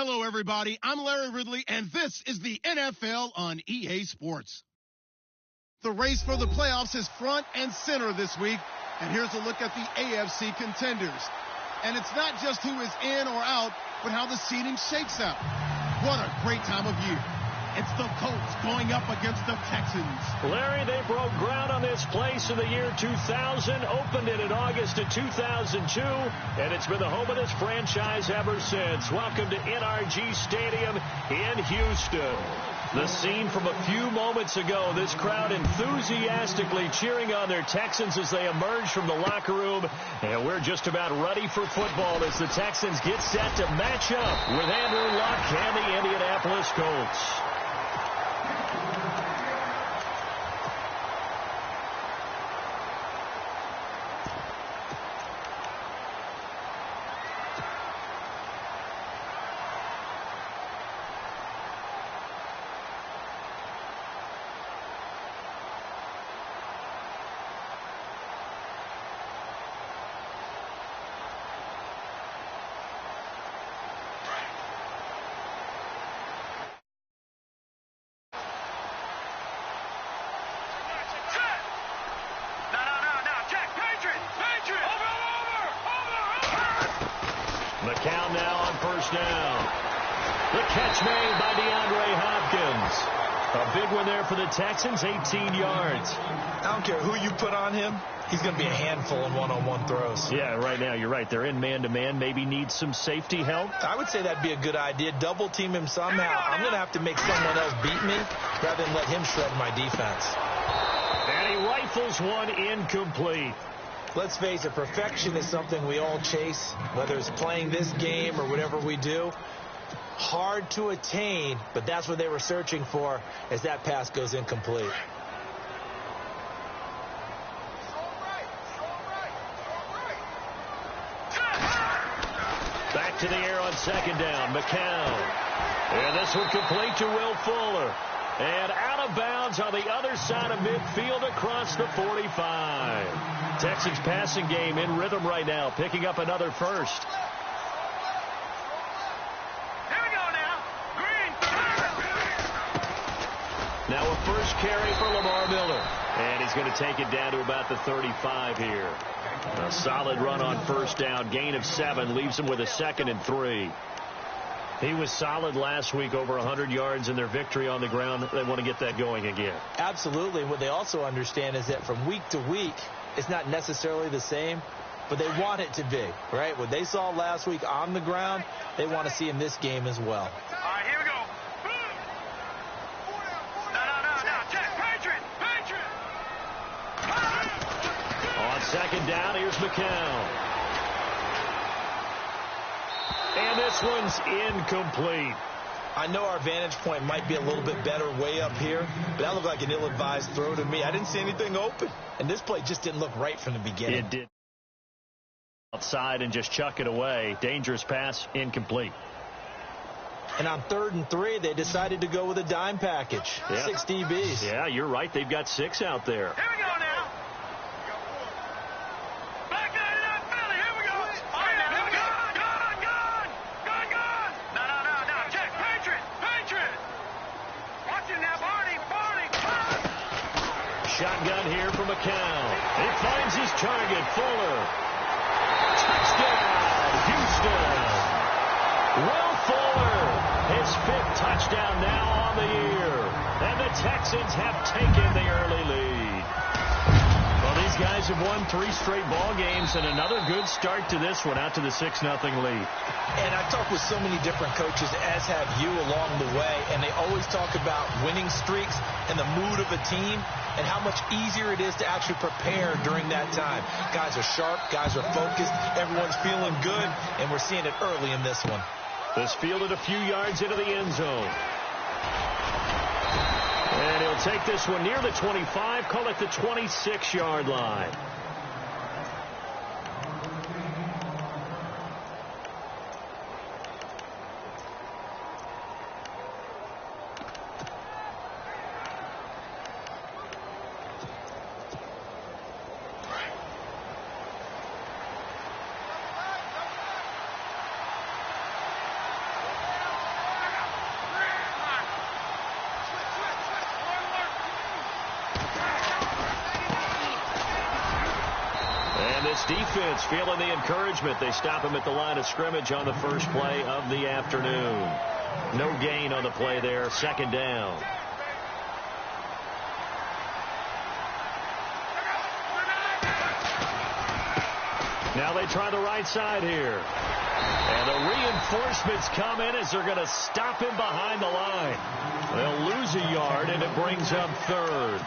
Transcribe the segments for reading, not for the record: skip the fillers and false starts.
Hello, everybody. I'm Larry Ridley, and this is the NFL on EA Sports. The race for the playoffs is front and center this week, and here's a look at the AFC contenders. And it's not just who is in or out, but how the seeding shakes out. What a great time of year. It's the Colts going up against the Texans. Larry, they broke ground on this place in the year 2000, opened it in August of 2002, and it's been the home of this franchise ever since. Welcome to NRG Stadium in Houston. The scene from a few moments ago, this crowd enthusiastically cheering on their Texans as they emerge from the locker room, and we're just about ready for football as the Texans get set to match up with Andrew Luck and the Indianapolis Colts. McCown now on first down. The catch made by DeAndre Hopkins. A big one there for the Texans, 18 yards. I don't care who you put on him. He's going to be a handful in one-on-one throws. Yeah, right now, you're right. They're in man-to-man. Maybe needs some safety help. I would say that'd be a good idea. Double team him somehow. I'm going to have to make someone else beat me rather than let him shred my defense. And he rifles one incomplete. Let's face it, perfection is something we all chase, whether it's playing this game or whatever we do. Hard to attain, but that's what they were searching for as that pass goes incomplete. Back to the air on second down, McCown. And this one complete to Will Fuller. And out of bounds on the other side of midfield across the 45. Texans passing game in rhythm right now, picking up another first. Here we go now. Green. Now a first carry for Lamar Miller. And he's going to take it down to about the 35 here. A solid run on first down. Gain of 7 leaves him with a 2nd and 3. He was solid last week, over 100 yards in their victory on the ground. They want to get that going again. Absolutely. What they also understand is that from week to week, it's not necessarily the same, but they want it to be, right? What they saw last week on the ground, they want to see in this game as well. All right, here we go. No. Check. Patriot. On second down, here's McCown. And this one's incomplete. I know our vantage point might be a little bit better way up here, but that looked like an ill-advised throw to me. I didn't see anything open, and this play just didn't look right from the beginning. It did. Outside and just chuck it away. Dangerous pass, incomplete. And on 3rd and 3, they decided to go with a dime package. Yeah. 6 DBs. Yeah, you're right. They've got 6 out there. Here we go now. Back it up, Philly. Here we go. All right, now. Here we go. Gone. No. Check. Patriot. Watch it now, Barney. Shotgun here for McCown. He finds his target, Fuller. Touchdown, Houston. Will Fuller, his 5th touchdown now on the year. And the Texans have taken the early lead. Well, these guys have won 3 straight ball games and another good start to this one, out to the 6-0 lead. And I've talked with so many different coaches, as have you along the way, and they always talk about winning streaks and the mood of a team and how much easier it is to actually prepare during that time. Guys are sharp, guys are focused, everyone's feeling good, and we're seeing it early in this one. This fielded a few yards into the end zone. And he'll take this one near the 25, call it the 26-yard line. defense feeling the encouragement. They stop him at the line of scrimmage on the first play of the afternoon. No gain on the play there. Second down. Now they try the right side here. And the reinforcements come in as they're going to stop him behind the line. They'll lose a yard, and it brings up third.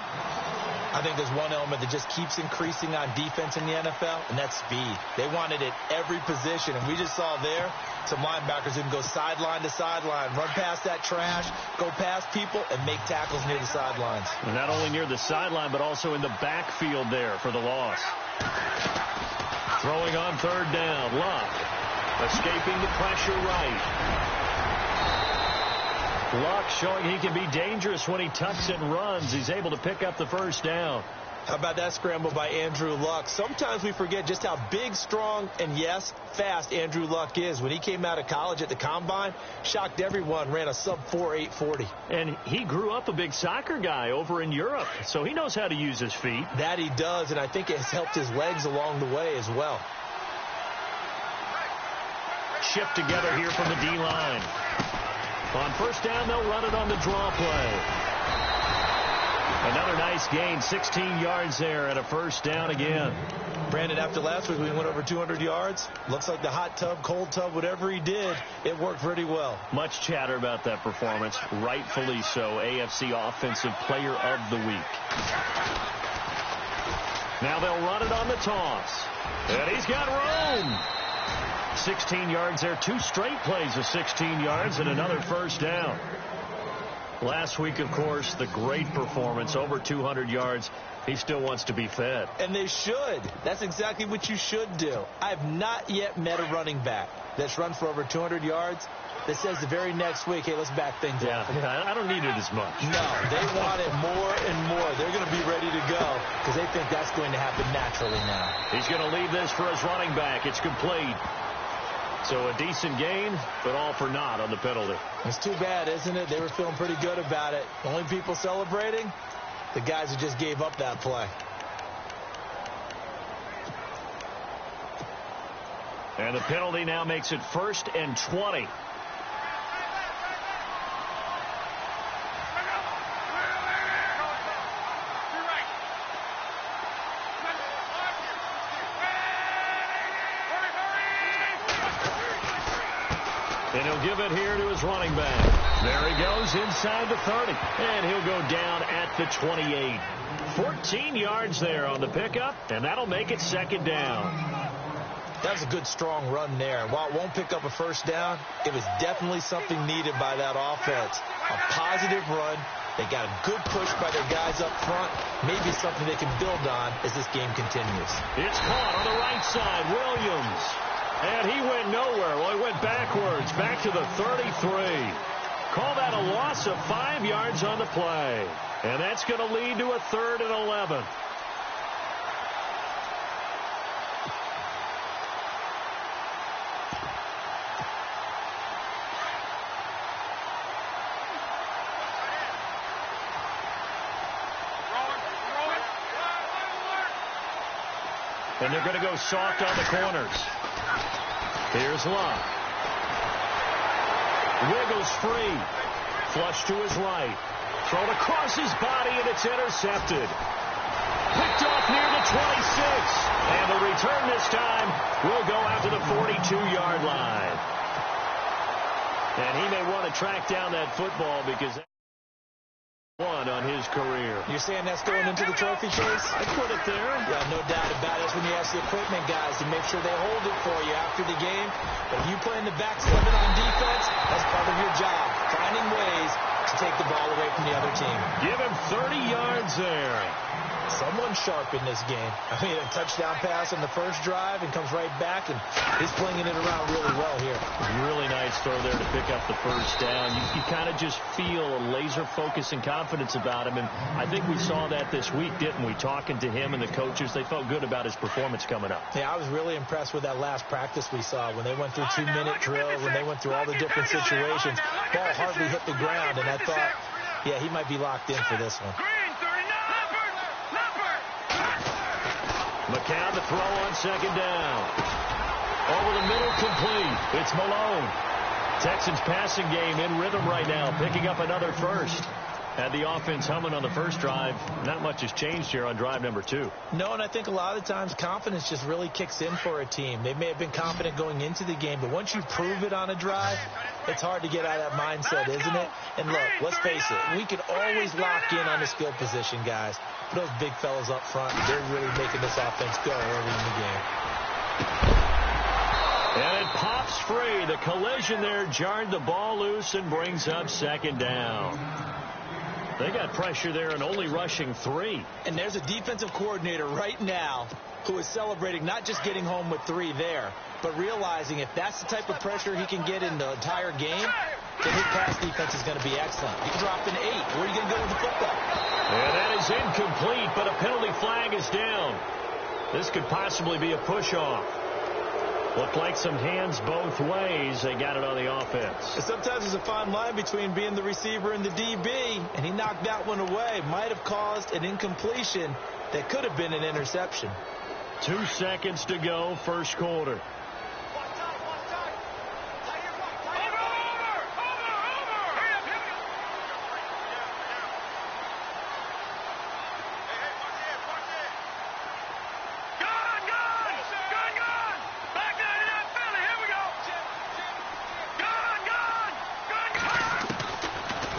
I think there's one element that just keeps increasing on defense in the NFL, and that's speed. They want it at every position, and we just saw there some linebackers who can go sideline to sideline, run past that trash, go past people, and make tackles near the sidelines. And not only near the sideline, but also in the backfield there for the loss. Throwing on third down, Luck. Escaping the pressure right. Luck showing he can be dangerous when he tucks and runs. He's able to pick up the first down. How about that scramble by Andrew Luck? Sometimes we forget just how big, strong, and, yes, fast Andrew Luck is. When he came out of college at the Combine, shocked everyone, ran a sub-4 840. And he grew up a big soccer guy over in Europe, so he knows how to use his feet. That he does, and I think it has helped his legs along the way as well. Shipped together here from the D-line. On first down, they'll run it on the draw play. Another nice gain, 16 yards there and a first down again. Brandon, after last week, we went over 200 yards. Looks like the hot tub, cold tub, whatever he did, it worked pretty well. Much chatter about that performance. Rightfully so. AFC Offensive Player of the Week. Now they'll run it on the toss. And he's got room. 16 yards there. Two straight plays of 16 yards and another first down. Last week, of course, the great performance, over 200 yards. He still wants to be fed. And they should. That's exactly what you should do. I have not yet met a running back that's run for over 200 yards that says the very next week, hey, let's back things up. Yeah, I don't need it as much. No, they want it more and more. They're going to be ready to go because they think that's going to happen naturally now. He's going to leave this for his running back. It's complete. So a decent gain, but all for naught on the penalty. It's too bad, isn't it? They were feeling pretty good about it. Only people celebrating, the guys who just gave up that play. And the penalty now makes it 1st and 20. And he'll give it here to his running back. There he goes inside the 30. And he'll go down at the 28. 14 yards there on the pickup, and that'll make it second down. That was a good, strong run there. While it won't pick up a first down, it was definitely something needed by that offense. A positive run. They got a good push by their guys up front. Maybe something they can build on as this game continues. It's caught on the right side. Williams. And he went nowhere. Well, he went backwards, back to the 33. Call that a loss of 5 yards on the play. And that's going to lead to a 3rd and 11. And they're going to go soft on the corners. Here's Luck. Wiggles free. Flush to his right. Thrown across his body, and it's intercepted. Picked off near the 26. And the return this time will go out to the 42-yard line. And he may want to track down that football because that's one on his career. You're saying that's going into the trophy chase? I'd put it there. Yeah, no doubt about it. That's when you ask the equipment guys to make sure they hold it for you after the game. But if you play in the back 7 on defense, that's part of your job, finding ways to take the ball away from the other team. Give him 30 yards there. Someone sharp in this game. I mean, a touchdown pass on the first drive and comes right back, and he's flinging it around really well here. Really nice throw there to pick up the first down. You kind of just feel a laser focus and confidence about him, and I think we saw that this week, didn't we? Talking to him and the coaches, they felt good about his performance coming up. Yeah, I was really impressed with that last practice we saw when they went through 2-minute drill, when they went through all the different situations. Ball hardly hit the ground, and I thought, yeah, he might be locked in for this one. McCown to throw on second down. Over the middle, complete. It's Malone. Texans passing game in rhythm right now, picking up another first. Had the offense humming on the first drive. Not much has changed here on drive number 2. No, and I think a lot of times confidence just really kicks in for a team. They may have been confident going into the game, but once you prove it on a drive, it's hard to get out of that mindset, isn't it? And look, let's face it, we can always lock in on the skill position, guys. But those big fellas up front, they're really making this offense go early in the game. And it pops free. The collision there jarred the ball loose and brings up second down. They got pressure there and only rushing 3. And there's a defensive coordinator right now who is celebrating not just getting home with 3 there, but realizing if that's the type of pressure he can get in the entire game, then his pass defense is going to be excellent. He dropped an 8. Where are you going to go with the football? And that is incomplete, but a penalty flag is down. This could possibly be a push-off. Looked like some hands both ways. They got it on the offense. Sometimes there's a fine line between being the receiver and the DB, and he knocked that one away. Might have caused an incompletion that could have been an interception. 2 seconds to go, first quarter.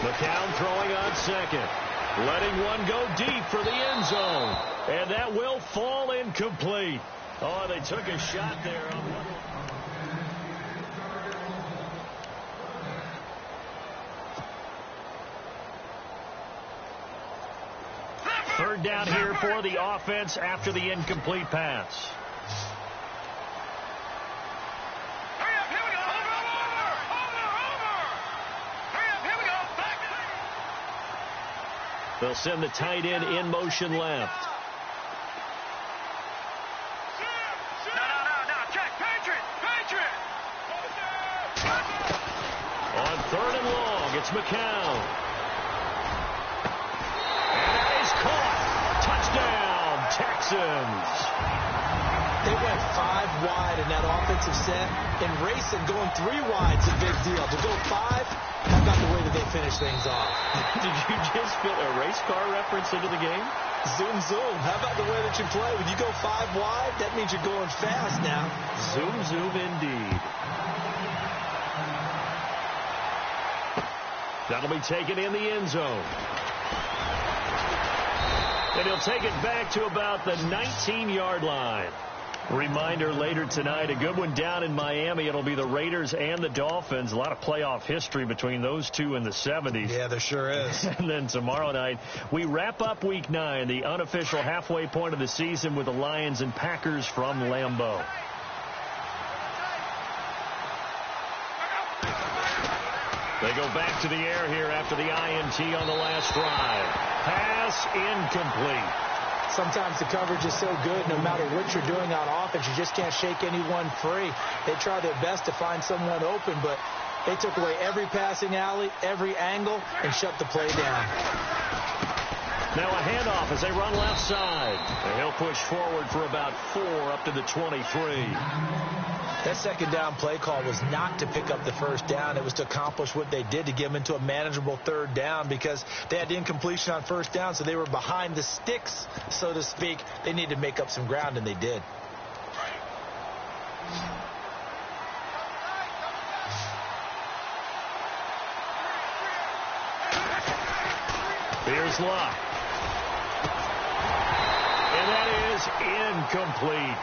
McCown throwing on second. Letting one go deep for the end zone. And that will fall incomplete. Oh, they took a shot there. Third down here for the offense after the incomplete pass. They'll send the tight end in motion left. No. Check. Patriot. On third and long, it's McCown. And that is caught. Touchdown, Texans. They went 5 wide in that offensive set. And racing, going 3 wide is a big deal. To go 5, how about the way that they finish things off? Did you just fit a race car reference into the game? Zoom, zoom. How about the way that you play? When you go 5 wide, that means you're going fast now. Zoom, zoom indeed. That'll be taken in the end zone. And he'll take it back to about the 19-yard line. Reminder later tonight, a good one down in Miami. It'll be the Raiders and the Dolphins. A lot of playoff history between those two in the 70s. Yeah, there sure is. And then tomorrow night, we wrap up Week 9, the unofficial halfway point of the season with the Lions and Packers from Lambeau. They go back to the air here after the INT on the last drive. Pass incomplete. Sometimes the coverage is so good, no matter what you're doing on offense, you just can't shake anyone free. They try their best to find someone open, but they took away every passing alley, every angle, and shut the play down. Now a handoff as they run left side. And he'll push forward for about 4 up to the 23. That second down play call was not to pick up the first down. It was to accomplish what they did, to get them into a manageable third down, because they had incompletion on first down, so they were behind the sticks, so to speak. They needed to make up some ground, and they did. Here's Luck. And that is incomplete.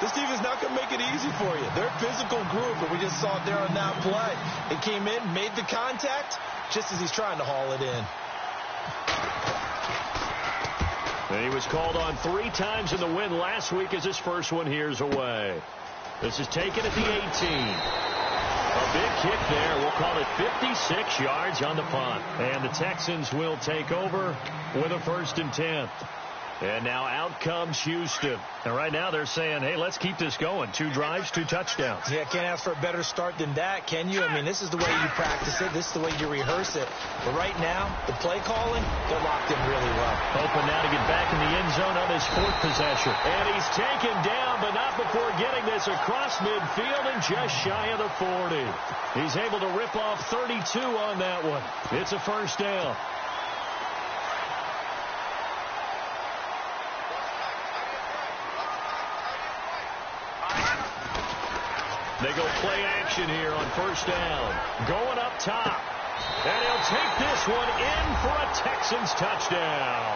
This team is not going to make it easy for you. They're a physical group, and we just saw it there on that play. They came in, made the contact, just as he's trying to haul it in. And he was called on 3 times in the win last week as his first one here's away. This is taken at the 18. A big kick there. We'll call it 56 yards on the punt. And the Texans will take over with a 1st and 10. And now out comes Houston. And right now they're saying, hey, let's keep this going. 2 drives, 2 touchdowns. Yeah, can't ask for a better start than that, can you? I mean, this is the way you practice it. This is the way you rehearse it. But right now, the play calling, they're locked in really well. Open now to get back in the end zone on his 4th possession. And he's taken down, but not before getting this across midfield and just shy of the 40. He's able to rip off 32 on that one. It's a first down. They go play action here on first down. Going up top. And he'll take this one in for a Texans touchdown.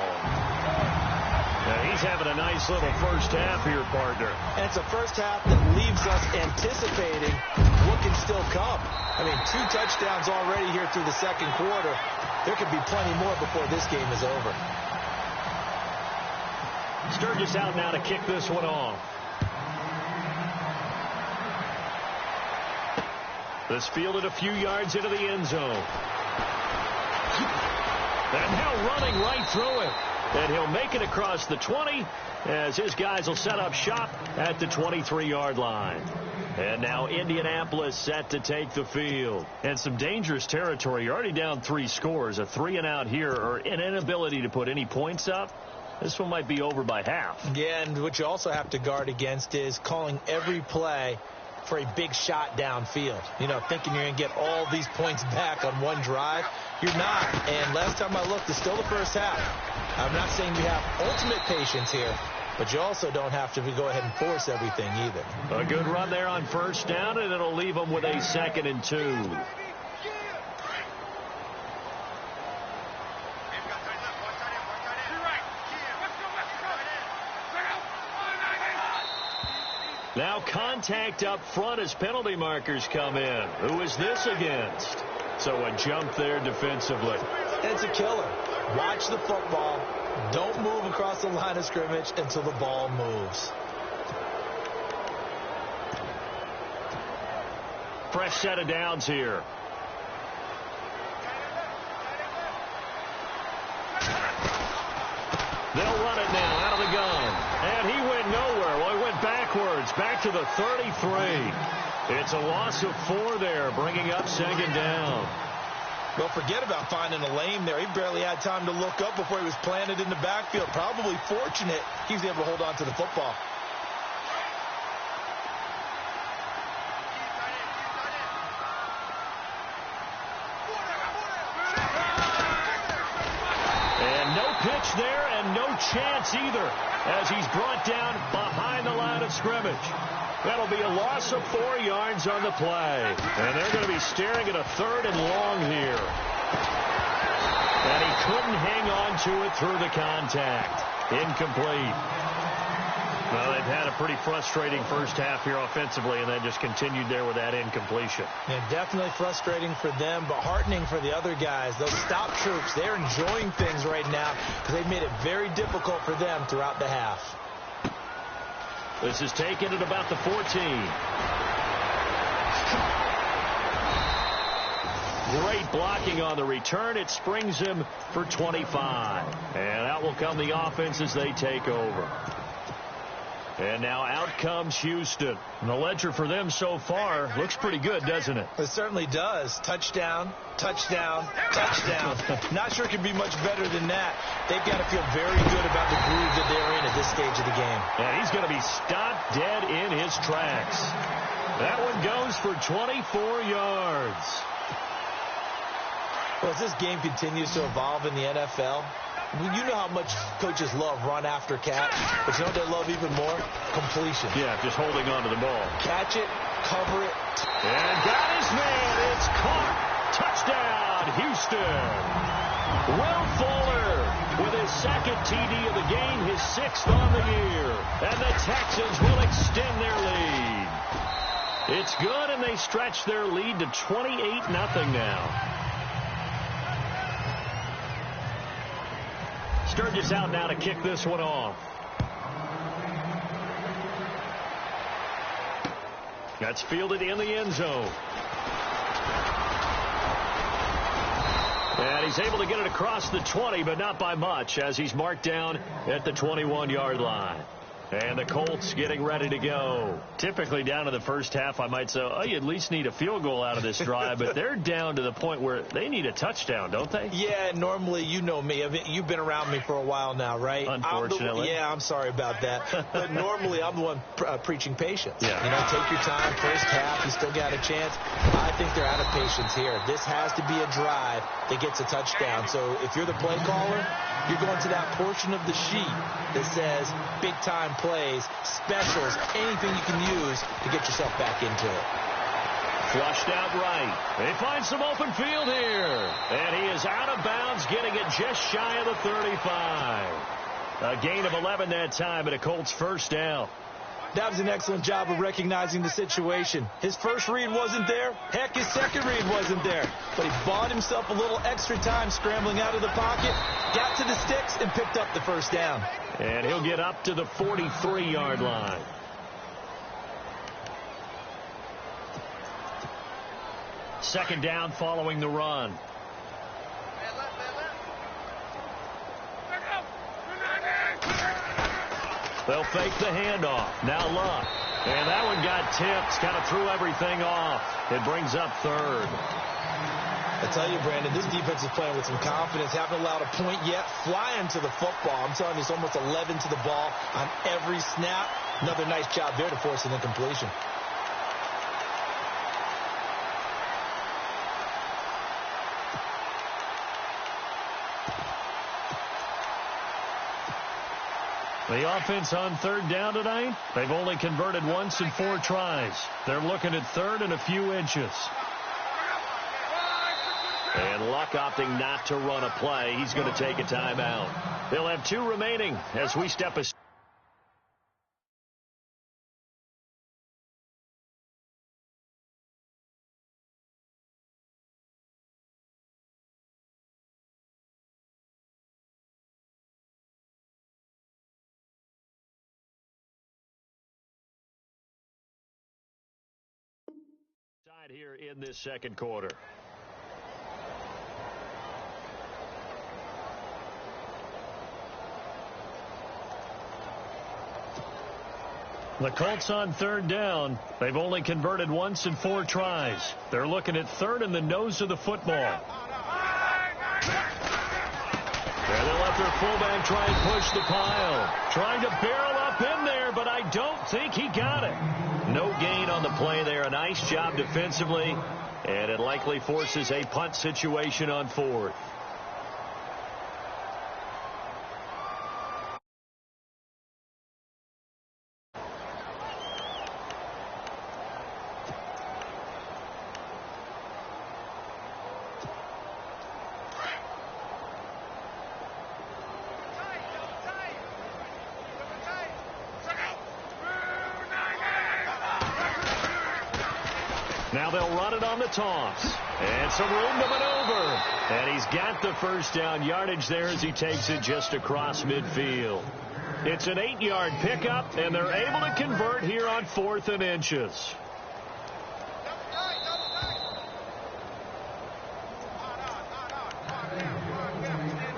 Now he's having a nice little first half here, partner. And it's a first half that leaves us anticipating what can still come. I mean, 2 touchdowns already here through the second quarter. There could be plenty more before this game is over. Sturgis out now to kick this one off. This fielded a few yards into the end zone. And now running right through it. And he'll make it across the 20 as his guys will set up shop at the 23-yard line. And now Indianapolis set to take the field. And some dangerous territory. You're already down 3 scores. A 3-and-out here or an inability to put any points up. This one might be over by half. Yeah, and what you also have to guard against is calling every play for a big shot downfield. You know, thinking you're going to get all these points back on one drive. You're not. And last time I looked, it's still the first half. I'm not saying you have ultimate patience here, but you also don't have to go ahead and force everything either. A good run there on first down, and it'll leave them with a 2nd and 2. Now contact up front as penalty markers come in. Who is this against? So a jump there defensively. It's a killer. Watch the football. Don't move across the line of scrimmage until the ball moves. Fresh set of downs here. They'll run it now out of the gun. And he went nowhere. Well, he went backwards, back to the 33. It's a loss of 4 there, bringing up 2nd down. Well, forget about finding a lane there. He barely had time to look up before he was planted in the backfield. Probably fortunate he was able to hold on to the football. Pitch there and no chance either as he's brought down behind the line of scrimmage. That'll be a loss of 4 yards on the play. And they're going to be staring at a 3rd and long here. And he couldn't hang on to it through the contact. Incomplete. Well, they've had a pretty frustrating first half here offensively, and then just continued there with that incompletion. Yeah, definitely frustrating for them, but heartening for the other guys. Those stop troops, they're enjoying things right now because they've made it very difficult for them throughout the half. This is taken at about the 14. Great blocking on the return. It springs him for 25. And out will come the offense as they take over. And now out comes Houston. And the ledger for them so far looks pretty good, doesn't it? It certainly does. Touchdown, touchdown, touchdown. Not sure it could be much better than that. They've got to feel very good about the groove that they're in at this stage of the game. And he's going to be stopped dead in his tracks. That one goes for 24 yards. Well, as this game continues to evolve in the NFL, you know how much coaches love run after catch, but you know what they love even more? Completion. Yeah, just holding on to the ball. Catch it, cover it. And got his man. It's caught. Touchdown, Houston. Will Fuller with his 2nd TD of the game, his 6th on the year. And the Texans will extend their lead. It's good, and they stretch their lead to 28-0 now. Sturgis out now to kick this one off. That's fielded in the end zone. And he's able to get it across the 20, but not by much, as he's marked down at the 21-yard line. And the Colts getting ready to go. Typically down to the first half, I might say, oh, you at least need a field goal out of this drive. But they're down to the point where they need a touchdown, don't they? Yeah, normally, you know me. I mean, you've been around me for a while now, right? Unfortunately. I'm sorry about that. But normally, I'm the one preaching patience. Yeah. You know, take your time. First half, you still got a chance. I think they're out of patience here. This has to be a drive that gets a touchdown. So if you're the play caller, you're going to that portion of the sheet that says big-time plays, specials, anything you can use to get yourself back into it. Flushed out right. They find some open field here. And he is out of bounds, getting it just shy of the 35. A gain of 11 that time, and a Colts first down. That was an excellent job of recognizing the situation. His first read wasn't there. Heck, his second read wasn't there. But he bought himself a little extra time scrambling out of the pocket, got to the sticks, and picked up the first down. And he'll get up to the 43-yard line. Second down following the run. They'll fake the handoff. Now Luck. And that one got tipped. Kind of threw everything off. It brings up third. I tell you, Brandon, this defense is playing with some confidence. Haven't allowed a point yet. Flying to the football. I'm telling you, it's almost 11 to the ball on every snap. Another nice job there to force an incompletion. The offense on third down tonight, they've only converted once in 4 tries. They're looking at third and a few inches. And Luck opting not to run a play. He's going to take a timeout. They'll have 2 remaining as we step aside. Here in this second quarter. The Colts on third down. They've only converted once in 4 tries. They're looking at third in the nose of the football. And they'll let their fullback try and push the pile. Trying to barrel up in there, but I don't think he got it. No gain on the play there. A nice job defensively, and it likely forces a punt situation on fourth. Now they'll run it on the toss. And some room to maneuver. And he's got the first down yardage there as he takes it just across midfield. It's an 8-yard pickup, and they're able to convert here on 4th and inches.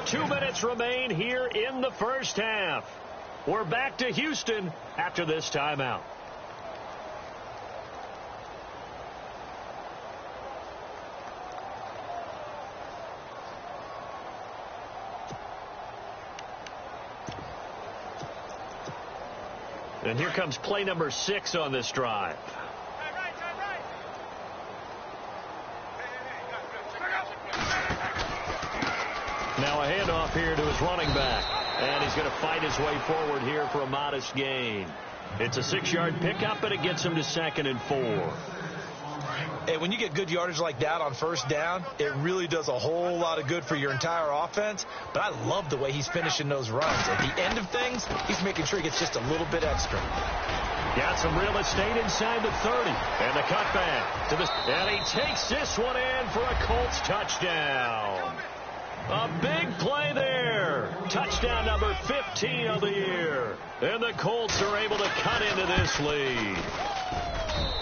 Two minutes remain here in the first half. We're back to Houston after this timeout. And here comes play number 6 on this drive. Now a handoff here to his running back. And he's going to fight his way forward here for a modest gain. It's a 6-yard pickup, and it gets him to 2nd and 4. Hey, when you get good yardage like that on first down, it really does a whole lot of good for your entire offense. But I love the way he's finishing those runs. At the end of things, he's making sure he gets just a little bit extra. Got some real estate inside the 30. And the cutback to the... And he takes this one in for a Colts touchdown. A big play there. Touchdown number 15 of the year. And the Colts are able to cut into this lead.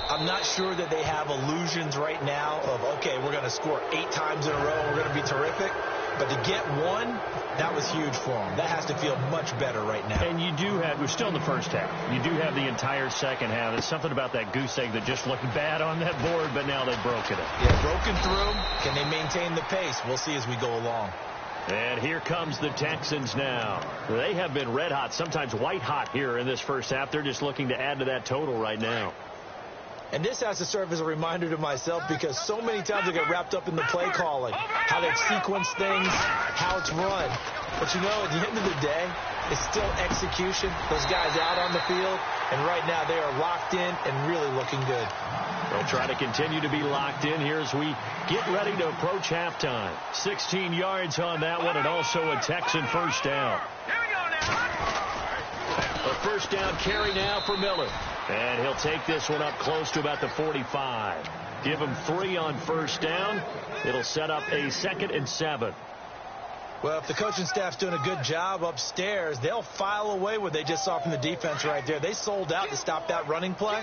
I'm not sure that they have illusions right now of, okay, we're going to score 8 times in a row, we're going to be terrific. But to get one, that was huge for them. That has to feel much better right now. And you do have, we're still in the first half. You do have the entire second half. There's something about that goose egg that just looked bad on that board, but now they've broken it. Yeah, broken through. Can they maintain the pace? We'll see as we go along. And here comes the Texans now. They have been red hot, sometimes white hot here in this first half. They're just looking to add to that total right now. And this has to serve as a reminder to myself because so many times I get wrapped up in the play calling, how they've sequenced things, how it's run. But, you know, at the end of the day, it's still execution. Those guys out on the field, and right now they are locked in and really looking good. They'll try to continue to be locked in here as we get ready to approach halftime. 16 yards on that one and also a Texan first down. Here we go now. A first down carry now for Miller. And he'll take this one up close to about the 45. Give him 3 on first down. It'll set up a 2nd and 7. Well, if the coaching staff's doing a good job upstairs, they'll file away what they just saw from the defense right there. They sold out to stop that running play.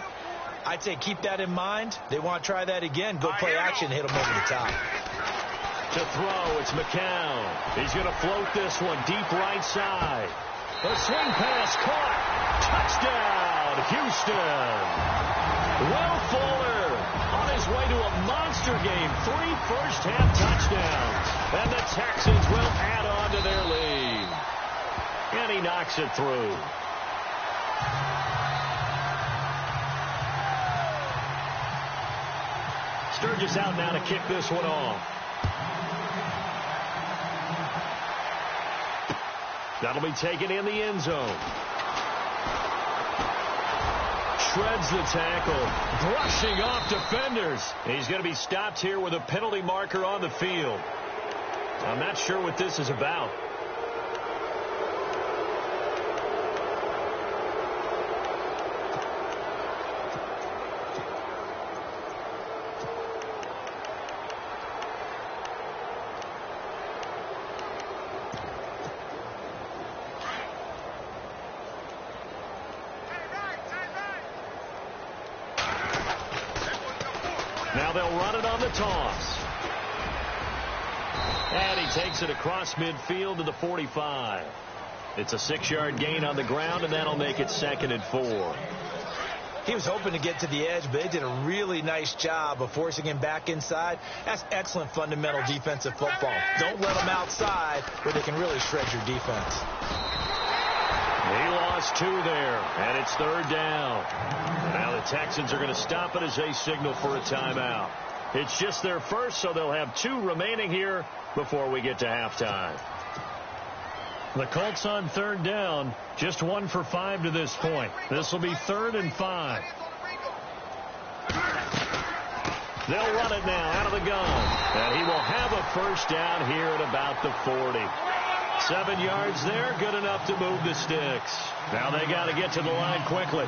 I'd say keep that in mind. They want to try that again. Go play action, hit them over the top. To throw, it's McCown. He's going to float this one deep right side. A swing pass caught. Touchdown, Houston. Will Fuller on his way to a monster game. 3 first-half touchdowns. And the Texans will add on to their lead. And he knocks it through. Sturgis out now to kick this one off. That'll be taken in the end zone. Shreds the tackle, brushing off defenders. He's going to be stopped here with a penalty marker on the field. I'm not sure what this is about. Now they'll run it on the toss. And he takes it across midfield to the 45. It's a 6-yard gain on the ground, and that'll make it 2nd and 4. He was hoping to get to the edge, but they did a really nice job of forcing him back inside. That's excellent fundamental defensive football. Don't let them outside where they can really shred your defense. He lost 2 there, and it's 3rd down. Now the Texans are going to stop it as they signal for a timeout. It's just their first, so they'll have 2 remaining here before we get to halftime. The Colts on 3rd down, just 1 for 5 to this point. This will be 3rd and 5. They'll run it now out of the gun, and he will have a first down here at about the 40. 7 yards there, good enough to move the sticks. Now they got to get to the line quickly.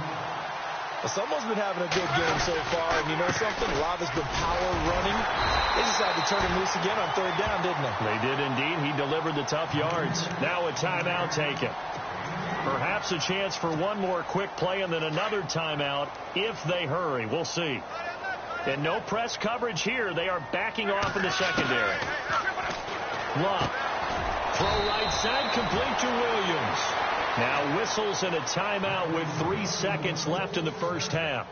Well, someone's been having a good game so far, and you know something? A lot has been power running. They decided to turn him loose again on 3rd down, didn't they? They did indeed. He delivered the tough yards. Now a timeout taken. Perhaps a chance for one more quick play and then another timeout if they hurry. We'll see. And no press coverage here. They are backing off in the secondary. Love. Throw right side, complete to Williams. Now whistles and a timeout with 3 seconds left in the first half.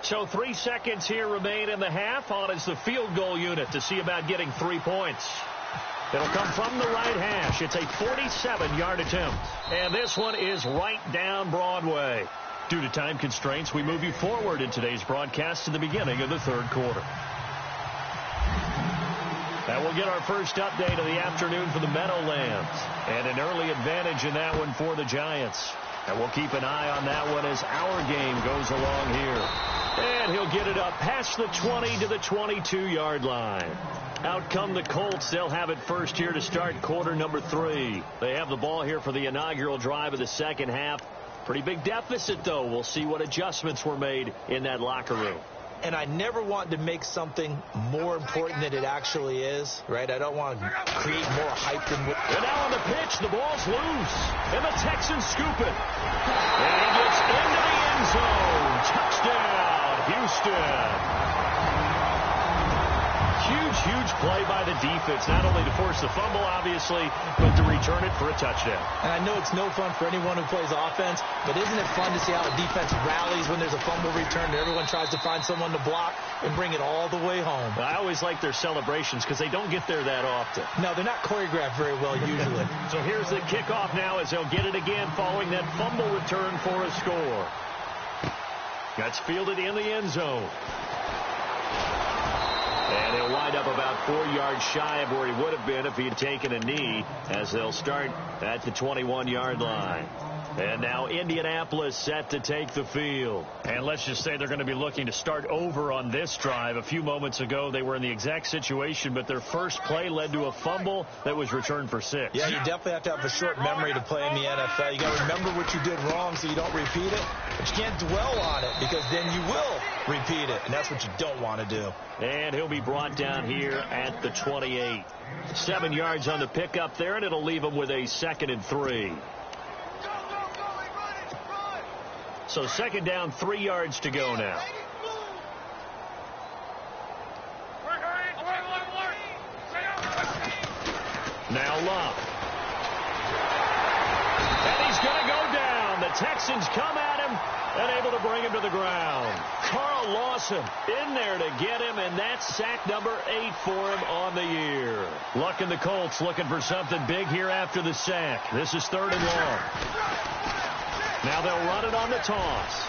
So 3 seconds here remain in the half. On is the field goal unit to see about getting 3 points. It'll come from the right hash. It's a 47-yard attempt. And this one is right down Broadway. Due to time constraints, we move you forward in today's broadcast to the beginning of the 3rd quarter. And we'll get our first update of the afternoon for the Meadowlands. And an early advantage in that one for the Giants. And we'll keep an eye on that one as our game goes along here. And he'll get it up past the 20 to the 22-yard line. Out come the Colts. They'll have it first here to start quarter number 3. They have the ball here for the inaugural drive of the second half. Pretty big deficit, though. We'll see what adjustments were made in that locker room. And I never want to make something more important than it actually is, right? I don't want to create more hype than... And now on the pitch, the ball's loose. And the Texans scoop it. And he gets into the end zone. Touchdown, Houston. Huge play by the defense, not only to force the fumble, obviously, but to return it for a touchdown. And I know it's no fun for anyone who plays offense, but isn't it fun to see how a defense rallies when there's a fumble return and everyone tries to find someone to block and bring it all the way home? I always like their celebrations because they don't get there that often. No, they're not choreographed very well usually. So here's the kickoff now as they'll get it again following that fumble return for a score. That's fielded in the end zone. And he'll wind up about 4 yards shy of where he would have been if he had taken a knee, as they'll start at the 21-yard line. And now Indianapolis set to take the field. And let's just say they're going to be looking to start over on this drive. A few moments ago, they were in the exact situation, but their first play led to a fumble that was returned for 6. Yeah, you definitely have to have a short memory to play in the NFL. You got to remember what you did wrong so you don't repeat it. But you can't dwell on it because then you will repeat it, and that's what you don't want to do. And he'll be brought down here at the 28. 7 yards on the pickup there, and it'll leave him with a 2nd and 3. So 2nd down, 3 yards to go now. Now Love. And he's going to go down. The Texans come at him and able to bring him to the ground. Carl Lawson in there to get him, and that's sack number 8 for him on the year. Luck and the Colts looking for something big here after the sack. This is 3rd and long. Now they'll run it on the toss.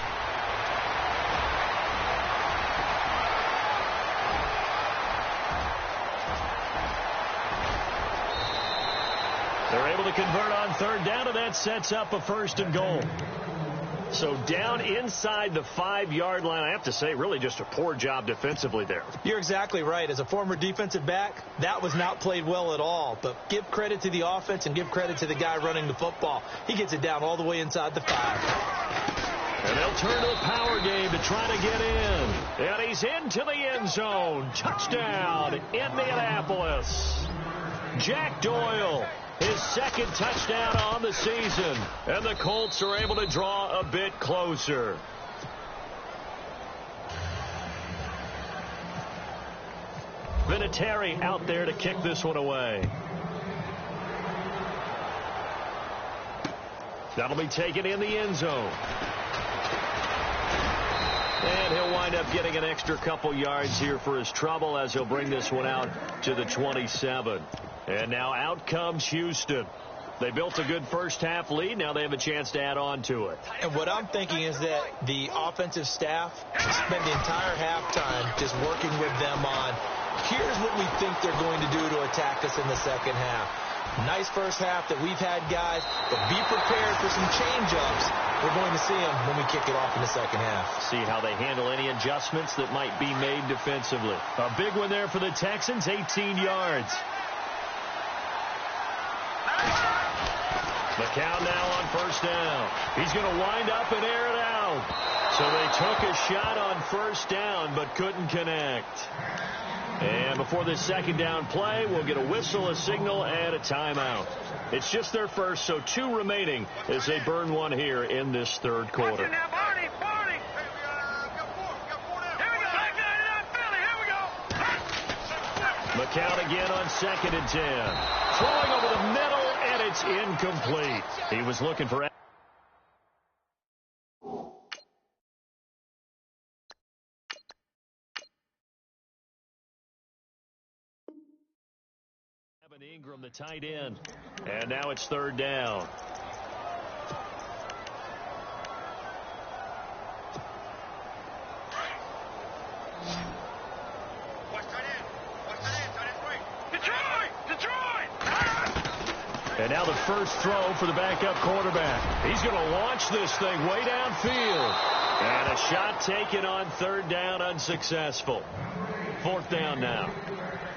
They're able to convert on 3rd down, and that sets up a 1st and goal. So down inside the 5-yard line. I have to say, really just a poor job defensively there. You're exactly right. As a former defensive back, that was not played well at all. But give credit to the offense and give credit to the guy running the football. He gets it down all the way inside the 5. And they'll turn to a power game to try to get in. And he's into the end zone. Touchdown, Indianapolis. Jack Doyle. His 2nd touchdown on the season. And the Colts are able to draw a bit closer. Vinatieri out there to kick this one away. That'll be taken in the end zone. And he'll wind up getting an extra couple yards here for his trouble as he'll bring this one out to the 27. And now out comes Houston. They built a good first-half lead. Now they have a chance to add on to it. And what I'm thinking is that the offensive staff spent the entire halftime just working with them on, here's what we think they're going to do to attack us in the second half. Nice first half that we've had, guys, but be prepared for some change-ups. We're going to see them when we kick it off in the second half. See how they handle any adjustments that might be made defensively. A big one there for the Texans, 18 yards. McCown now on 1st down. He's going to wind up and air it out. So they took a shot on 1st down but couldn't connect. And before this 2nd down play, we'll get a whistle, a signal, and a timeout. It's just their first, so 2 remaining as they burn one here in this 3rd quarter. McCown again on 2nd and 10. Throwing over the middle, and it's incomplete. He was looking for... Ingram, the tight end. And now it's 3rd down. And now the first throw for the backup quarterback. He's going to launch this thing way downfield. And a shot taken on 3rd down, unsuccessful. 4th down now.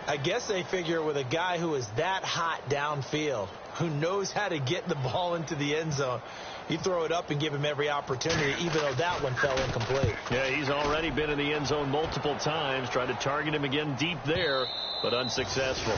I guess they figure with a guy who is that hot downfield, who knows how to get the ball into the end zone, you throw it up and give him every opportunity, even though that one fell incomplete. Yeah, he's already been in the end zone multiple times. Tried to target him again deep there, but unsuccessful.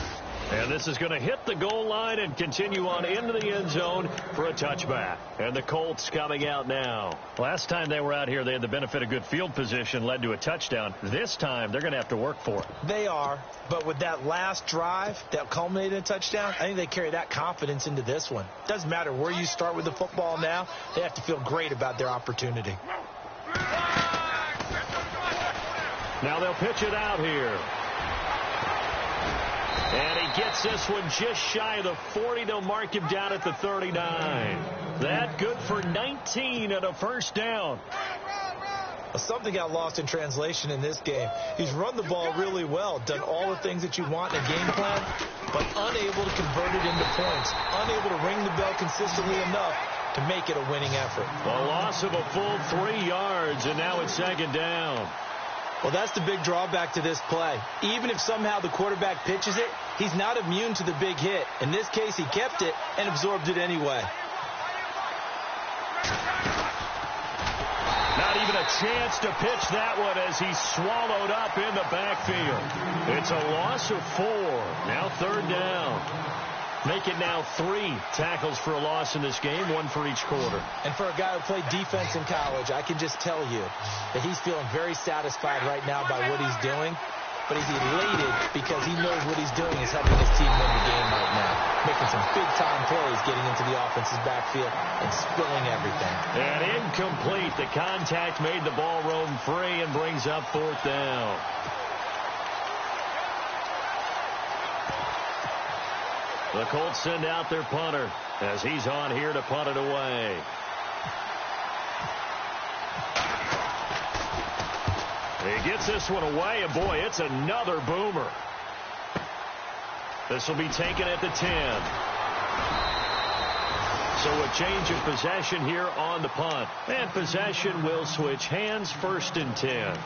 And this is going to hit the goal line and continue on into the end zone for a touchback. And the Colts coming out now. Last time they were out here, they had the benefit of good field position, led to a touchdown. This time, they're going to have to work for it. They are, but with that last drive that culminated in a touchdown, I think they carry that confidence into this one. Doesn't matter where you start with the football now, they have to feel great about their opportunity. Now they'll pitch it out here. And he gets this one just shy of the 40. They'll mark him down at the 39. That good for 19 and a first down. Something got lost in translation in this game. He's run the ball really well, done all the things that you want in a game plan, but unable to convert it into points, unable to ring the bell consistently enough to make it a winning effort. A loss of a full 3 yards, and now it's second down. Well, that's the big drawback to this play. Even if somehow the quarterback pitches it, he's not immune to the big hit. In this case, he kept it and absorbed it anyway. Not even a chance to pitch that one as he's swallowed up in the backfield. It's a loss of 4. Now third down. Make it now 3 tackles for a loss in this game, 1 for each quarter. And for a guy who played defense in college, I can just tell you that he's feeling very satisfied right now by what he's doing. But he's elated because he knows what he's doing is helping his team win the game right now. Making some big-time plays, getting into the offense's backfield and spilling everything. And incomplete. The contact made the ball roam free and brings up 4th down. The Colts send out their punter as he's on here to punt it away. He gets this one away, and boy, it's another boomer. This will be taken at the 10. So a change of possession here on the punt. And possession will switch hands, 1st and 10.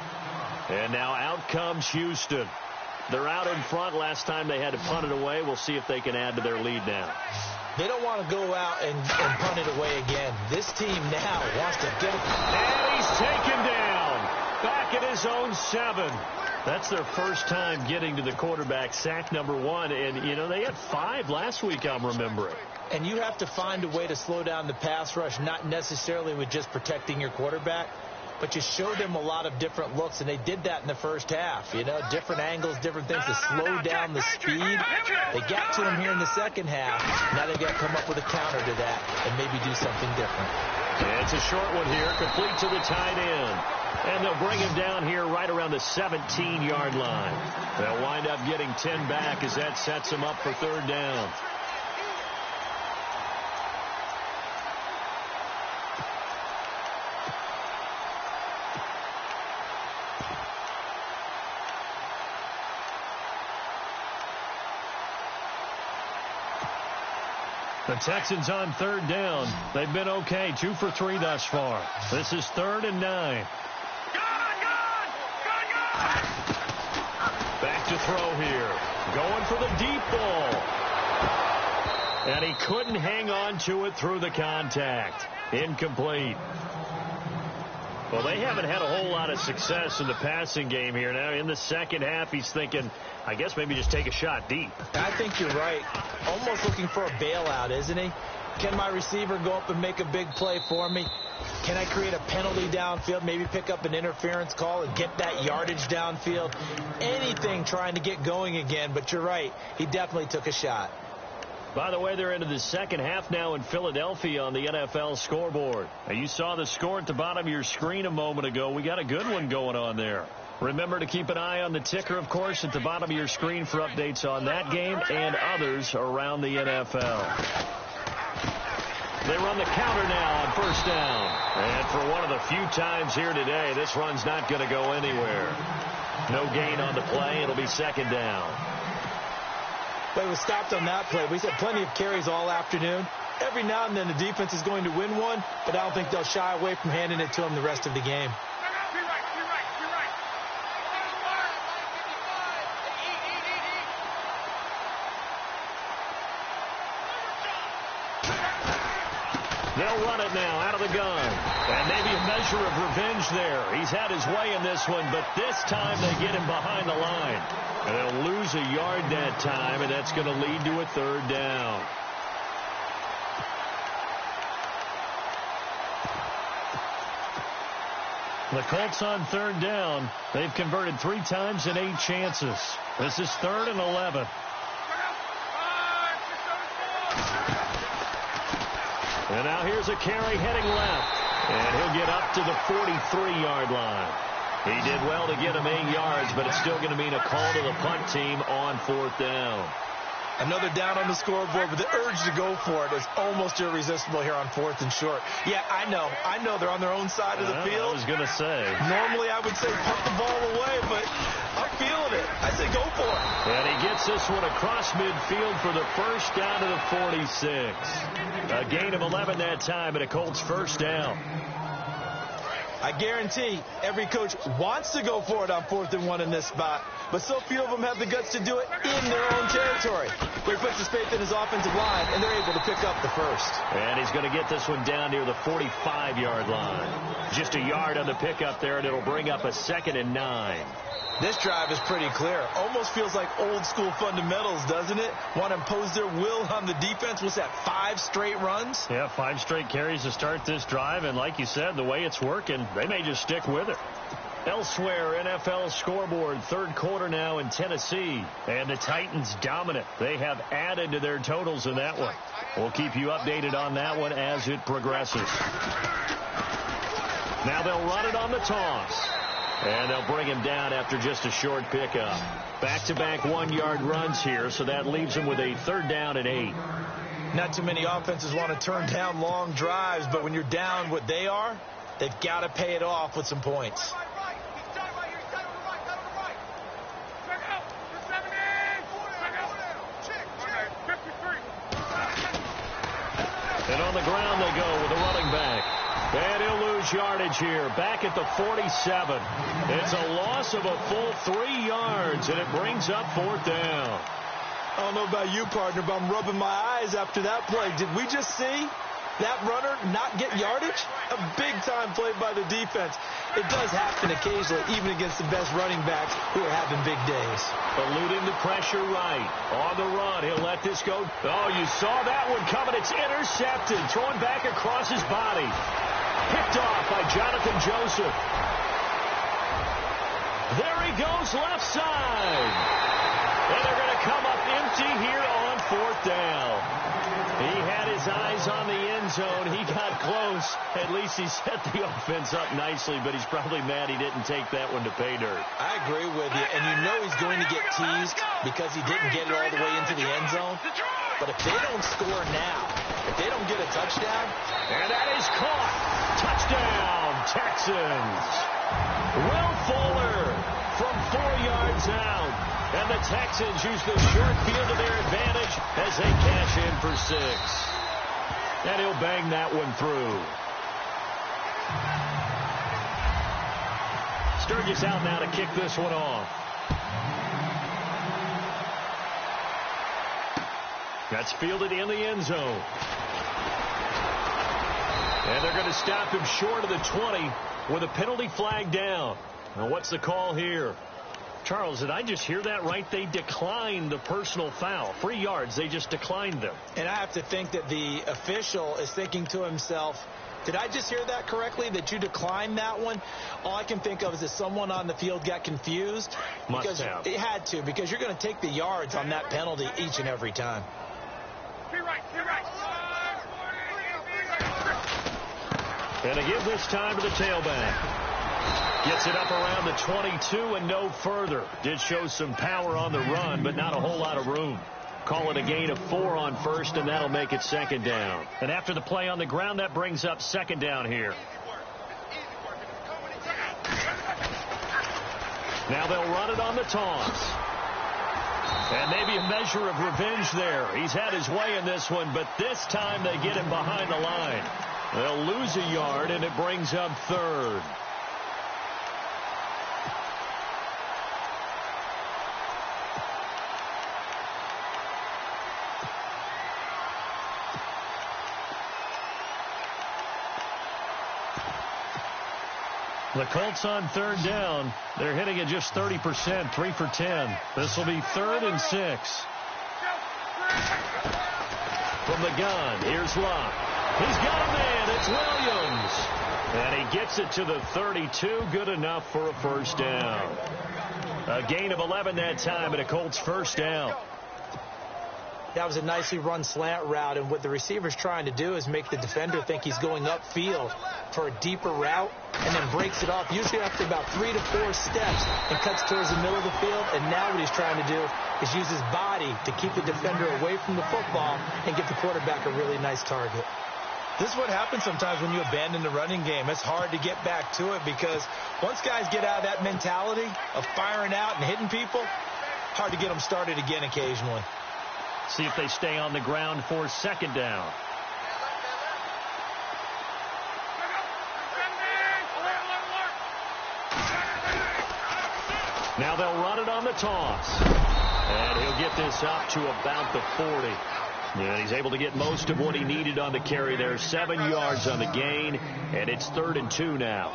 And now out comes Houston. They're out in front. Last time they had to punt it away. We'll see if they can add to their lead now. They don't want to go out and punt it away again. This team now wants to get it. And he's taken down. Back at his own 7. That's their first time getting to the quarterback, sack number 1. And, you know, they had 5 last week, I'm remembering. And you have to find a way to slow down the pass rush, not necessarily with just protecting your quarterback, but you show them a lot of different looks, and they did that in the first half. You know, different angles, different things to slow down the speed. They got to him here in the second half. Now they've got to come up with a counter to that and maybe do something different. And it's a short one here, complete to the tight end. And they'll bring him down here right around the 17-yard line. They'll wind up getting 10 back as that sets them up for third down. The Texans on third down. They've been okay. 2 for 3 thus far. This is 3rd and 9. Back to throw here. Going for the deep ball. And he couldn't hang on to it through the contact. Incomplete. Well, they haven't had a whole lot of success in the passing game here. Now, in the second half, he's thinking, I guess maybe just take a shot deep. I think you're right. Almost looking for a bailout, isn't he? Can my receiver go up and make a big play for me? Can I create a penalty downfield, maybe pick up an interference call and get that yardage downfield? Anything trying to get going again, but you're right. He definitely took a shot. By the way, they're into the second half now in Philadelphia on the NFL scoreboard. Now, you saw the score at the bottom of your screen a moment ago. We got a good one going on there. Remember to keep an eye on the ticker, of course, at the bottom of your screen for updates on that game and others around the NFL. They run the counter now on first down. And for one of the few times here today, this run's not going to go anywhere. No gain on the play. It'll be second down. But it was stopped on that play. We've had plenty of carries all afternoon. Every now and then the defense is going to win one, but I don't think they'll shy away from handing it to them the rest of the game. They'll run it now out of the gun. And maybe a measure of revenge there. He's had his way in this one, but this time they get him behind the line. And they'll lose a yard that time, and that's going to lead to a third down. The Colts on third down. They've converted 3 times in 8 chances. This is 3rd and 11. And now here's a carry heading left. And he'll get up to the 43-yard line. He did well to get him 8 yards, but it's still going to mean a call to the punt team on 4th down. Another down on the scoreboard, but the urge to go for it is almost irresistible here on 4th and short. Yeah, I know they're on their own side of the field. I was going to say. Normally I would say put the ball away, but I'm feeling it. I say go for it. And he gets this one across midfield for the first down to the 46. A gain of 11 that time, and a Colts first down. I guarantee every coach wants to go for it on 4th and 1 in this spot, but so few of them have the guts to do it in their own territory. He puts his faith in his offensive line, and they're able to pick up the first. And he's going to get this one down near the 45-yard line. Just a yard on the pickup there, and it'll bring up a 2nd and 9. This drive is pretty clear. Almost feels like old school fundamentals, doesn't it? Want to impose their will on the defense. What's that, 5 straight runs? Yeah, 5 straight carries to start this drive. And like you said, the way it's working, they may just stick with it. Elsewhere, NFL scoreboard, 3rd quarter now in Tennessee. And the Titans dominant. They have added to their totals in that one. We'll keep you updated on that one as it progresses. Now they'll run it on the toss. And they'll bring him down after just a short pickup. Back-to-back 1-yard runs here, so that leaves him with a 3rd down and 8. Not too many offenses want to turn down long drives, but when you're down what they are, they've got to pay it off with some points. And on the ground they go with the running back. And he'll lose yardage here. Back at the 47. It's a loss of a full 3 yards, and it brings up 4th down. I don't know about you, partner, but I'm rubbing my eyes after that play. Did we just see that runner not get yardage? A big-time play by the defense. It does happen occasionally, even against the best running backs who are having big days. Eluding the pressure right. On the run, he'll let this go. Oh, you saw that one coming. It's intercepted. Thrown back across his body. Picked off by Jonathan Joseph. There he goes left side. And they're going to come up empty here on 4th down. He had his eyes on the end zone. He got close. At least he set the offense up nicely, but he's probably mad he didn't take that one to pay dirt. I agree with you, and you know he's going to get teased because he didn't get it all the way into the end zone. But if they don't score now, if they don't get a touchdown. And that is caught. Touchdown, Texans. Will Fuller from 4 yards out. And the Texans use the short field to their advantage as they cash in for 6. And he'll bang that one through. Sturgis out now to kick this one off. That's fielded in the end zone. And they're going to stop him short of the 20 with a penalty flag down. Now what's the call here? Charles, did I just hear that right? They declined the personal foul. 3 yards, they just declined them. And I have to think that the official is thinking to himself, did I just hear that correctly, that you declined that one? All I can think of is that someone on the field got confused. Must have. It had to, because you're going to take the yards on that penalty each and every time. And they give this time to the tailback. Gets it up around the 22 and no further. Did show some power on the run, but not a whole lot of room. Call it a gain of 4 on first, and that'll make it 2nd down. And after the play on the ground, that brings up 2nd down here. Now they'll run it on the toss. And maybe a measure of revenge there. He's had his way in this one, but this time they get him behind the line. They'll lose a yard, and it brings up 3rd. The Colts on third down. They're hitting it just 30%, 3 for 10. This will be 3rd and 6. From the gun, here's Locke. He's got a man. It's Williams. And he gets it to the 32. Good enough for a first down. A gain of 11 that time, and a Colts first down. That was a nicely run slant route, and what the receiver's trying to do is make the defender think he's going upfield for a deeper route and then breaks it off, usually after about 3 to 4 steps, and cuts towards the middle of the field. And now what he's trying to do is use his body to keep the defender away from the football and give the quarterback a really nice target. This is what happens sometimes when you abandon the running game. It's hard to get back to it because once guys get out of that mentality of firing out and hitting people, hard to get them started again occasionally. See if they stay on the ground for second down. Now they'll run it on the toss. And he'll get this up to about the 40. And he's able to get most of what he needed on the carry there. 7 yards on the gain, and it's 3rd and 2 now.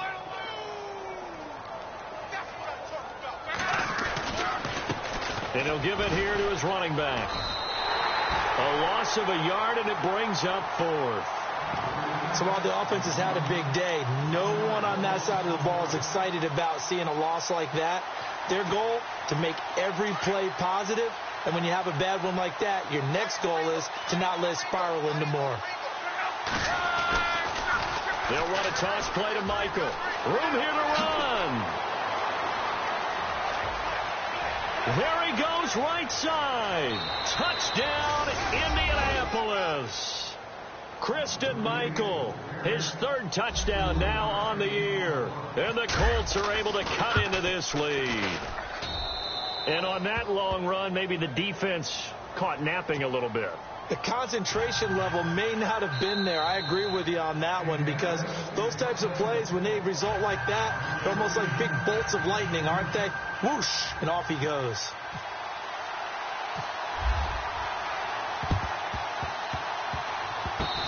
And he'll give it here to his running back. A loss of a yard, and it brings up 4th. So while the offense has had a big day, no one on that side of the ball is excited about seeing a loss like that. Their goal, to make every play positive. And when you have a bad one like that, your next goal is to not let it spiral into more. They'll run a toss play to Michael. Room here to run. There he goes, right side. Touchdown, Indianapolis. Christian Michael, his 3rd touchdown now on the year. And the Colts are able to cut into this lead. And on that long run, maybe the defense caught napping a little bit. The concentration level may not have been there. I agree with you on that one, because those types of plays, when they result like that, they're almost like big bolts of lightning, aren't they? Whoosh, and off he goes.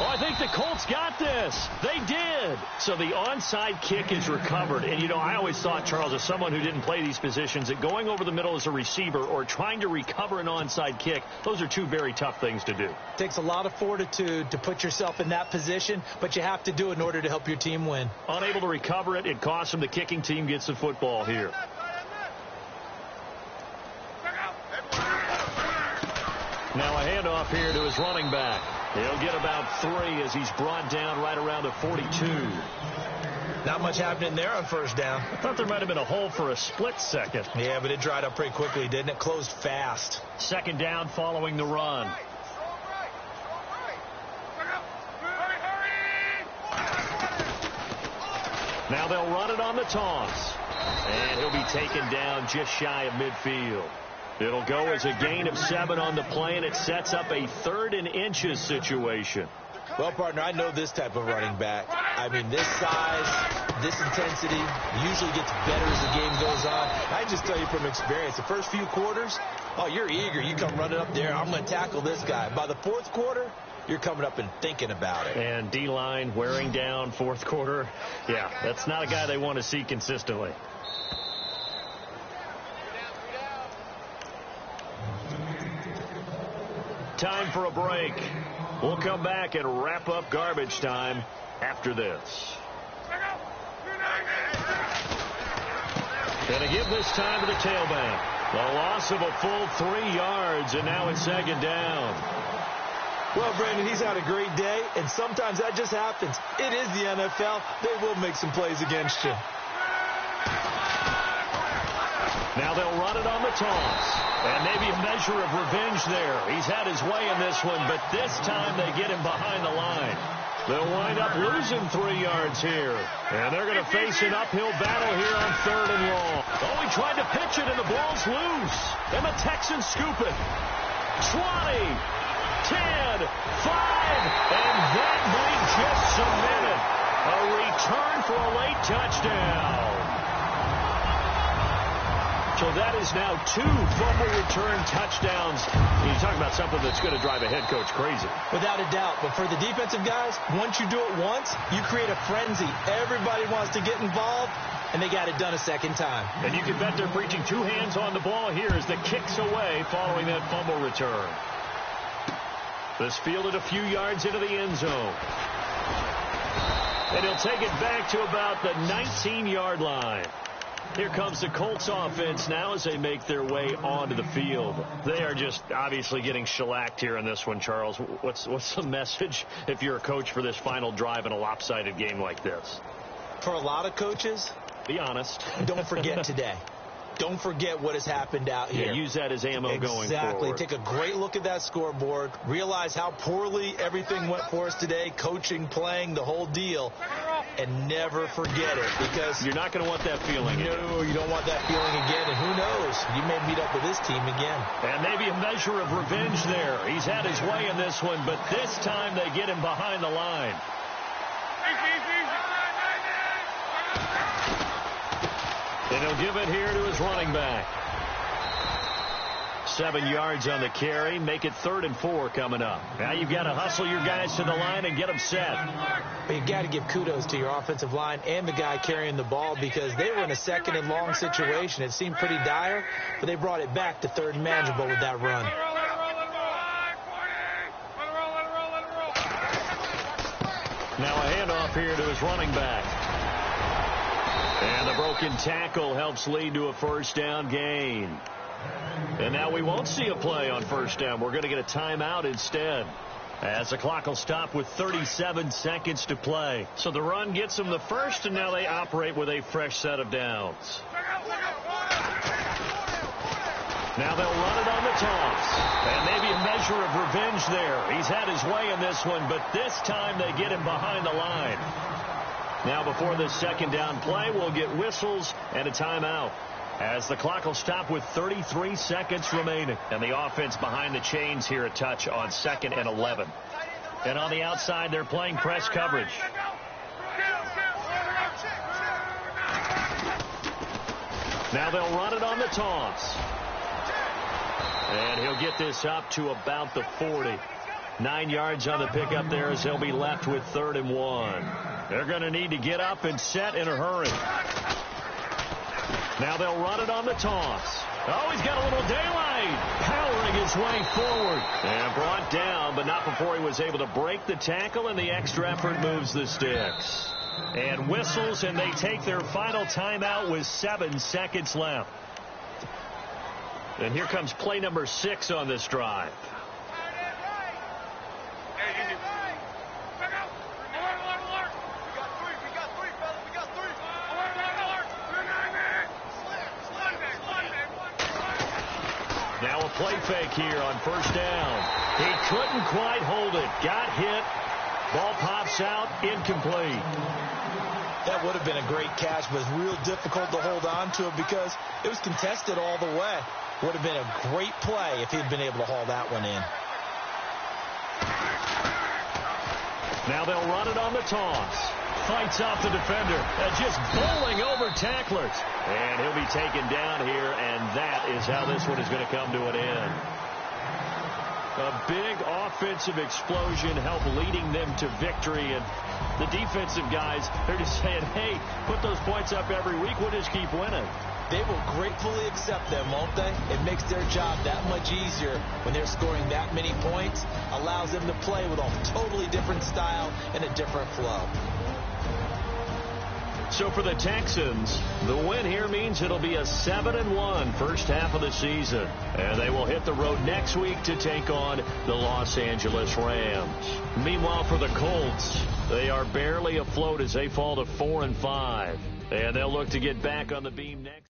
Oh, I think the Colts got this. They did. So the onside kick is recovered. And, you know, I always thought, Charles, as someone who didn't play these positions, that going over the middle as a receiver or trying to recover an onside kick, those are two very tough things to do. It takes a lot of fortitude to put yourself in that position, but you have to do it in order to help your team win. Unable to recover it, it costs them. The kicking team gets the football here. Now a handoff here to his running back. He'll get about 3 as he's brought down right around the 42. Not much happening there on first down. I thought there might have been a hole for a split second. Yeah, but it dried up pretty quickly, didn't it? Closed fast. Second down following the run. Now they'll run it on the toss. And he'll be taken down just shy of midfield. It'll go as a gain of 7 on the play, and it sets up a 3rd and inches situation. Well, partner, I know this type of running back. I mean, this size, this intensity usually gets better as the game goes on. I just tell you from experience, the first few quarters, oh, you're eager. You come running up there. I'm going to tackle this guy. By the 4th quarter, you're coming up and thinking about it. And D-line wearing down 4th quarter. Yeah, that's not a guy they want to see consistently. Time for a break. We'll come back and wrap up garbage time after this. And a give this time to the tailback. The loss of a full 3 yards, and now it's 2nd down. Well, Brandon, he's had a great day, and sometimes that just happens. It is the NFL. They will make some plays against you. Now they'll run it on the toss. And maybe a measure of revenge there. He's had his way in this one, but this time they get him behind the line. They'll wind up losing 3 yards here. And they're going to face an uphill battle here on 3rd and long. Oh, he tried to pitch it, and the ball's loose. And the Texans scoop it. 20, 10, 5, and that might just cement it. A return for a late touchdown. So that is now 2 fumble return touchdowns. You talk about something that's going to drive a head coach crazy. Without a doubt. But for the defensive guys, once you do it once, you create a frenzy. Everybody wants to get involved. and they got it done a second time. And you can bet they're preaching two hands on the ball here as the kick's away following that fumble return. This fielded a few yards into the end zone. And he'll take it back to about the 19-yard line. Here comes the Colts offense now as they make their way onto the field. They are just obviously getting shellacked here in this one, Charles. What's the message if you're a coach for this final drive in a lopsided game like this? For a lot of coaches, be honest. Don't forget today. Don't forget what has happened out here. Yeah, use that as ammo going forward. Exactly. Take a great look at that scoreboard. Realize how poorly everything went for us today. Coaching, playing, the whole deal. And never forget it, because you're not going to want that feeling again. No, you don't want that feeling again. And who knows? You may meet up with this team again. And maybe a measure of revenge there. He's had his way in this one, but this time they get him behind the line. And he'll give it here to his running back. 7 yards on the carry. Make it 3rd and 4 coming up. Now you've got to hustle your guys to the line and get them set. But you've got to give kudos to your offensive line and the guy carrying the ball, because they were in a 2nd and long situation. It seemed pretty dire, but they brought it back to 3rd and manageable with that run. Now a handoff here to his running back. And the broken tackle helps lead to a 1st down gain. And now we won't see a play on 1st down. We're going to get a timeout instead, as the clock will stop with 37 seconds to play. So the run gets them the first, and now they operate with a fresh set of downs. Now they'll run it on the toss. And maybe a measure of revenge there. He's had his way in this one, but this time they get him behind the line. Now before this 2nd down play, we'll get whistles and a timeout, as the clock will stop with 33 seconds remaining. And the offense behind the chains here, a touch on 2nd and 11. And on the outside, they're playing press coverage. Now they'll run it on the toss. And he'll get this up to about the 40. 9 yards on the pickup there, as they'll be left with 3rd and 1. They're going to need to get up and set in a hurry. Now they'll run it on the toss. Oh, he's got a little daylight. Powering his way forward. And brought down, but not before he was able to break the tackle, and the extra effort moves the sticks. And whistles, and they take their final timeout with 7 seconds left. And here comes play number 6 on this drive. Now a play fake here on 1st down. He couldn't quite hold it. Got hit. Ball pops out. Incomplete. That would have been a great catch, but it's real difficult to hold on to it because it was contested all the way. Would have been a great play if he'd been able to haul that one in. Now they'll run it on the toss. Fights off the defender. Just bowling over tacklers. And he'll be taken down here, and that is how this one is going to come to an end. A big offensive explosion helped leading them to victory, and the defensive guys, they're just saying, hey, put those points up every week. We'll just keep winning. They will gratefully accept them, won't they? It makes their job that much easier when they're scoring that many points. Allows them to play with a totally different style and a different flow. So for the Texans, the win here means it'll be a 7-1 first half of the season. And they will hit the road next week to take on the Los Angeles Rams. Meanwhile, for the Colts, they are barely afloat as they fall to 4-5. And they'll look to get back on the beam next.